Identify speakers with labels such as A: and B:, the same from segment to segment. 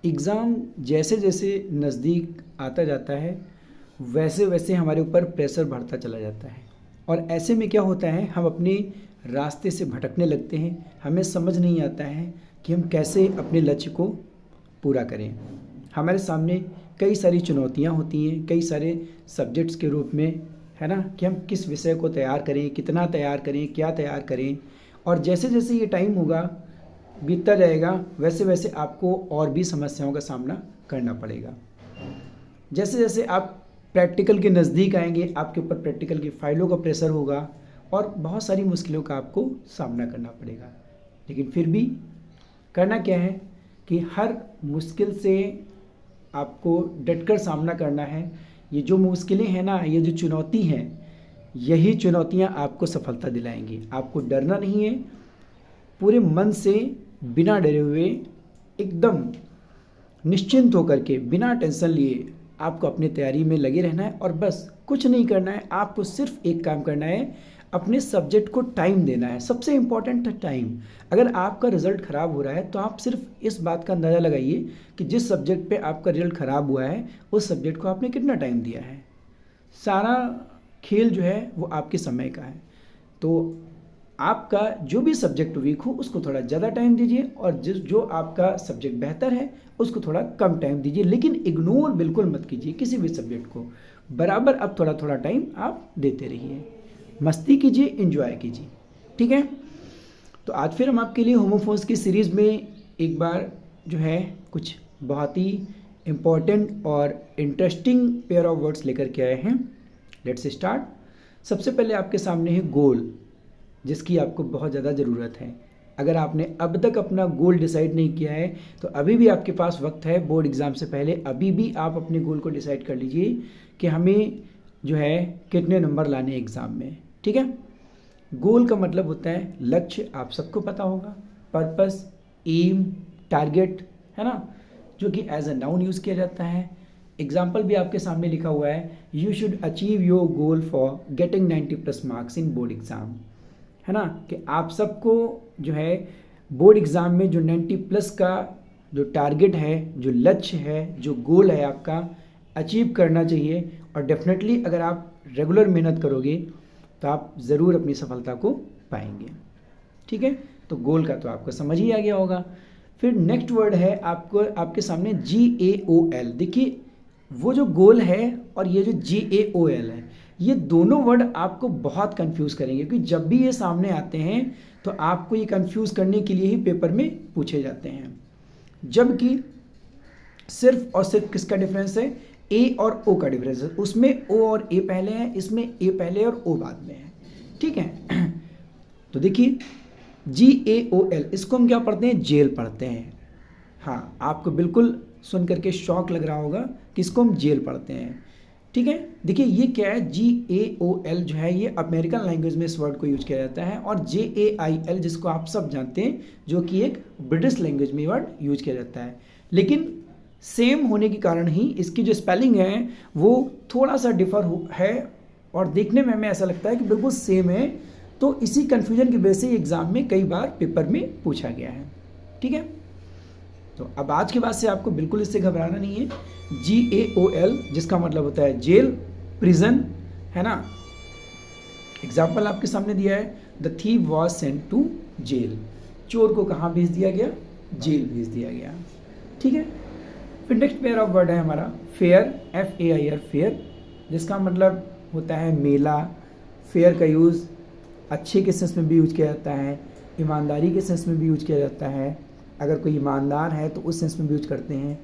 A: Exam जैसे जैसे नज़दीक आता जाता है वैसे वैसे हमारे ऊपर प्रेशर बढ़ता चला जाता है और ऐसे में क्या होता है, हम अपने रास्ते से भटकने लगते हैं। हमें समझ नहीं आता है कि हम कैसे अपने लक्ष्य को पूरा करें। हमारे सामने कई सारी चुनौतियां होती हैं, कई सारे सब्जेक्ट्स के रूप में, है ना, कि हम किस विषय को तैयार करें, कितना तैयार करें, क्या तैयार करें। और जैसे जैसे ये टाइम होगा, बीतता जाएगा, वैसे वैसे आपको और भी समस्याओं का सामना करना पड़ेगा। जैसे जैसे आप प्रैक्टिकल के नज़दीक आएंगे, आपके ऊपर प्रैक्टिकल की फाइलों का प्रेशर होगा और बहुत सारी मुश्किलों का आपको सामना करना पड़ेगा। लेकिन फिर भी करना क्या है कि हर मुश्किल से आपको डटकर सामना करना है। ये जो मुश्किलें हैं ना, ये जो चुनौती हैं, यही चुनौतियां आपको सफलता दिलाएंगी। आपको डरना नहीं है, पूरे मन से बिना डरे हुए एकदम निश्चिंत होकर के बिना टेंशन लिए आपको अपनी तैयारी में लगे रहना है और बस कुछ नहीं करना है। आपको सिर्फ एक काम करना है, अपने सब्जेक्ट को टाइम देना है। सबसे इम्पॉर्टेंट है टाइम। अगर आपका रिजल्ट ख़राब हो रहा है तो आप सिर्फ इस बात का अंदाज़ा लगाइए कि जिस सब्जेक्ट पे आपका रिजल्ट ख़राब हुआ है उस सब्जेक्ट को आपने कितना टाइम दिया है। सारा खेल जो है वो आपके समय का है। तो आपका जो भी सब्जेक्ट वीक हो उसको थोड़ा ज़्यादा टाइम दीजिए और जो आपका सब्जेक्ट बेहतर है उसको थोड़ा कम टाइम दीजिए। लेकिन इग्नोर बिल्कुल मत कीजिए किसी भी सब्जेक्ट को, बराबर अब थोड़ा थोड़ा टाइम आप देते रहिए। मस्ती कीजिए, एंजॉय कीजिए, ठीक है। तो आज फिर हम आपके लिए होमोफोन्स की सीरीज़ में एक बार जो है कुछ बहुत ही इम्पॉर्टेंट और इंटरेस्टिंग पेयर ऑफ वर्ड्स लेकर के आए हैं। Let's start. सबसे पहले आपके सामने है गोल, जिसकी आपको बहुत ज़्यादा ज़रूरत है। अगर आपने अब तक अपना गोल डिसाइड नहीं किया है तो अभी भी आपके पास वक्त है। बोर्ड एग्ज़ाम से पहले अभी भी आप अपने गोल को डिसाइड कर लीजिए कि हमें जो है कितने नंबर लाने एग्ज़ाम में, ठीक है। गोल का मतलब होता है लक्ष्य, आप सबको पता होगा, पर्पस, एम, टारगेट, है ना, जो कि एज अ नाउन यूज़ किया जाता है। एग्जाम्पल भी आपके सामने लिखा हुआ है, you should achieve your goal for getting 90+ marks in board exam, है ना, कि आप सबको जो है बोर्ड एग्ज़ाम में जो 90+ का जो टारगेट है, जो लक्ष्य है, जो गोल है आपका, अचीव करना चाहिए। और डेफिनेटली अगर आप रेगुलर मेहनत करोगे तो आप ज़रूर अपनी सफलता को पाएंगे, ठीक है। तो गोल का तो आपको समझ ही आ गया होगा। फिर नेक्स्ट वर्ड है आपको आपके सामने GAOL। देखिए वो जो गोल है और ये जो GAOL है, ये दोनों वर्ड आपको बहुत कंफ्यूज करेंगे, क्योंकि जब भी ये सामने आते हैं तो आपको ये कंफ्यूज करने के लिए ही पेपर में पूछे जाते हैं। जबकि सिर्फ और सिर्फ किसका डिफरेंस है, ए और ओ का डिफरेंस है। उसमें ओ और ए पहले है, इसमें ए पहले और ओ बाद में है, ठीक है। तो देखिए GAOL, इसको हम क्या पढ़ते हैं, जेल पढ़ते हैं। हाँ, आपको बिल्कुल सुन करके शौक लग रहा होगा कि इसको हम जेल पढ़ते हैं, ठीक है। देखिए ये क्या है, GAOL जो है ये अमेरिकन लैंग्वेज में इस वर्ड को यूज किया जाता है, और JAIL जिसको आप सब जानते हैं जो कि एक ब्रिटिश लैंग्वेज में वर्ड यूज किया जाता है। लेकिन सेम होने के कारण ही इसकी जो स्पेलिंग है वो थोड़ा सा डिफर है और देखने में हमें ऐसा लगता है कि बिल्कुल सेम है। तो इसी कन्फ्यूजन की वजह से एग्जाम में कई बार पेपर में पूछा गया है, ठीक है। तो अब आज के बाद से आपको बिल्कुल इससे घबराना नहीं है। GAOL जिसका मतलब होता है जेल, प्रिजन, है ना। एग्जाम्पल आपके सामने दिया है, the thief was sent to jail. चोर को कहाँ भेज दिया गया, जेल भेज दिया गया, ठीक है। फिर नेक्स्ट पेयर ऑफ वर्ड है हमारा फेयर, FAIR, फेयर, जिसका मतलब होता है मेला। फेयर का यूज़ अच्छे के सेंस में भी यूज किया जाता है, ईमानदारी के सेंस में भी यूज किया जाता है। अगर कोई ईमानदार है तो उस सेंस में भी यूज करते हैं,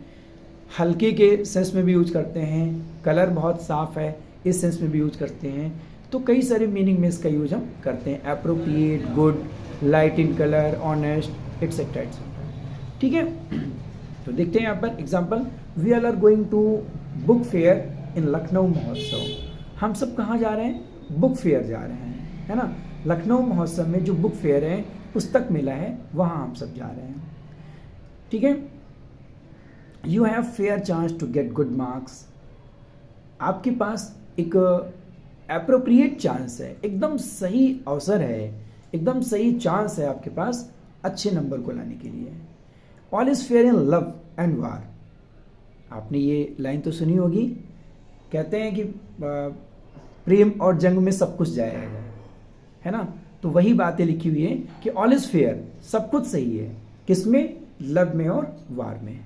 A: हल्के के सेंस में भी यूज करते हैं, कलर बहुत साफ़ है इस सेंस में भी यूज करते हैं। तो कई सारे मीनिंग में इसका यूज हम करते हैं, appropriate, good, light in colour, honest, etcetera etcetera, ठीक है। तो देखते हैं यहाँ पर example, we all are going to book fair in Lucknow Mahotsav. हम सब कहाँ जा रहे हैं, बुक फेयर जा रहे हैं, है ना। लखनऊ महोत्सव में जो बुक फेयर है, पुस्तक मेला है, वहाँ हम सब जा रहे हैं, ठीक है। You have fair chance to get good marks. आपके पास एक एप्रोप्रिएट चांस है, एकदम सही अवसर है, एकदम सही चांस है आपके पास अच्छे नंबर को लाने के लिए। All is fair in love. And वार। आपने ये लाइन तो सुनी होगी, कहते हैं कि प्रेम और जंग में सब कुछ जाएगा, है ना। तो वही बातें लिखी हुई है कि ऑल इज फेयर, सब कुछ सही है, किसमें, लव में और वार में,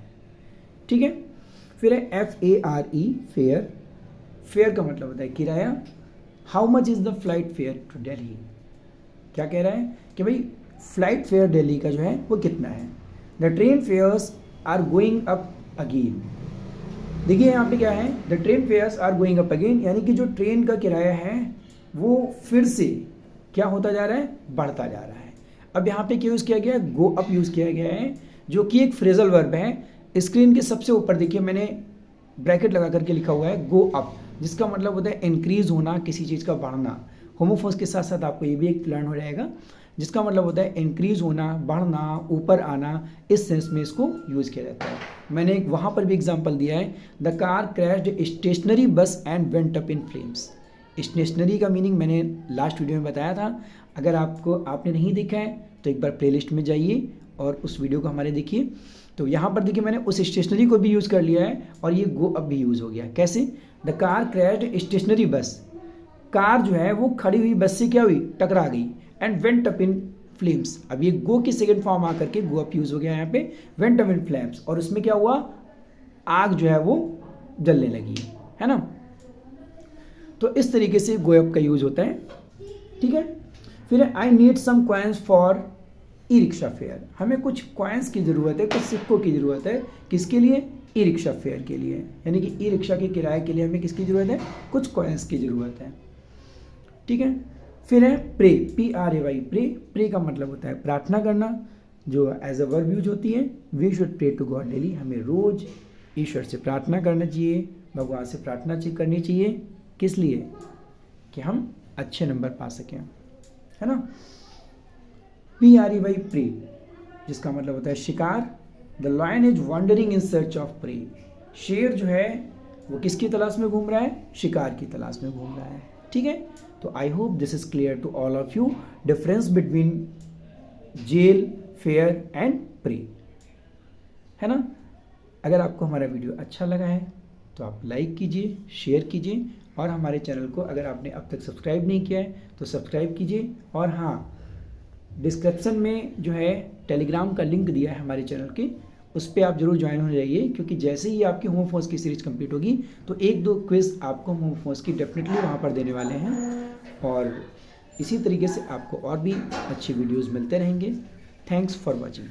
A: ठीक है। फिर है FARE, फेयर। फेयर का मतलब होता है किराया। How much is the flight fare to Delhi, क्या कह रहा है कि भाई फ्लाइट फेयर दिल्ली का जो है वो कितना है। The train fares are going up again. देखिए यहाँ पे क्या है, the train fares are going up again, यानी कि जो ट्रेन का किराया है वो फिर से क्या होता जा रहा है, बढ़ता जा रहा है। अब यहाँ पे क्या यूज़ किया गया है, गो अप यूज़ किया गया है, जो कि एक फ्रेजल वर्ब है। स्क्रीन के सबसे ऊपर देखिए मैंने ब्रैकेट लगा करके लिखा हुआ है गो अप, जिसका मतलब होता है इंक्रीज होना, किसी चीज़ का बढ़ना। होमोफोन्स के साथ साथ आपको ये भी एक लर्न हो जाएगा, जिसका मतलब होता है इंक्रीज होना, बढ़ना, ऊपर आना, इस सेंस में इसको यूज़ किया जाता है। मैंने एक वहाँ पर भी एग्जांपल दिया है, the car crashed stationary bus and went up in flames. Stationary का मीनिंग मैंने लास्ट वीडियो में बताया था, अगर आपने नहीं देखा है तो एक बार प्लेलिस्ट में जाइए और उस वीडियो को हमारे देखिए। तो यहाँ पर देखिए मैंने उस स्टेशनरी को भी यूज़ कर लिया है और ये गो अप भी यूज़ हो गया। कैसे, द कार क्रैश्ड स्टेशनरी बस, कार जो है वो खड़ी हुई बस से क्या हुई, टकरा गई, and went up in flames. अब ये गो की सेकेंड फॉर्म आकर के गो अप यूज़ हो गया यहाँ पे, वेंट अप इन फ्लेम्स, और उसमें क्या हुआ, आग जो है वो जलने लगी, है ना। तो इस तरीके से गो अप का यूज़ होता है, ठीक है। फिर I need some coins for e rickshaw fare, हमें कुछ कॉइन्स की ज़रूरत है, कुछ सिक्कों की ज़रूरत है, किसके लिए, ई रिक्शा फेयर के लिए, यानी कि ई रिक्शा के किराए के लिए हमें किसकी ज़रूरत है, कुछ कॉइन्स की ज़रूरत है, ठीक है। फिर है प्रे, PRAY, प्रे। प्रे का मतलब होता है प्रार्थना करना, जो एज अ वर्ब यूज होती है। We should pray to God daily, हमें रोज़ ईश्वर से प्रार्थना करना चाहिए, भगवान से प्रार्थना करनी चाहिए, किस लिए, कि हम अच्छे नंबर पा सकें, है ना। PREY, प्रे, जिसका मतलब होता है शिकार। The lion is wandering in search of prey, शेर जो है वो किसकी तलाश में घूम रहा है, शिकार की तलाश में घूम रहा है, ठीक है। तो I hope this is clear to all of you, difference between jail, fare and prey, है ना। अगर आपको हमारा वीडियो अच्छा लगा है तो आप लाइक कीजिए, शेयर कीजिए, और हमारे चैनल को अगर आपने अब तक सब्सक्राइब नहीं किया है तो सब्सक्राइब कीजिए। और हाँ, डिस्क्रिप्शन में जो है टेलीग्राम का लिंक दिया है हमारे चैनल के, उस पर आप जरूर ज्वाइन हो जाइए, क्योंकि जैसे ही आपकी होमोफोन्स की सीरीज कंप्लीट होगी तो 1-2 क्विज आपको होमोफोन्स की डेफिनेटली वहाँ पर देने वाले हैं, और इसी तरीके से आपको और भी अच्छी वीडियोस मिलते रहेंगे। Thanks for watching.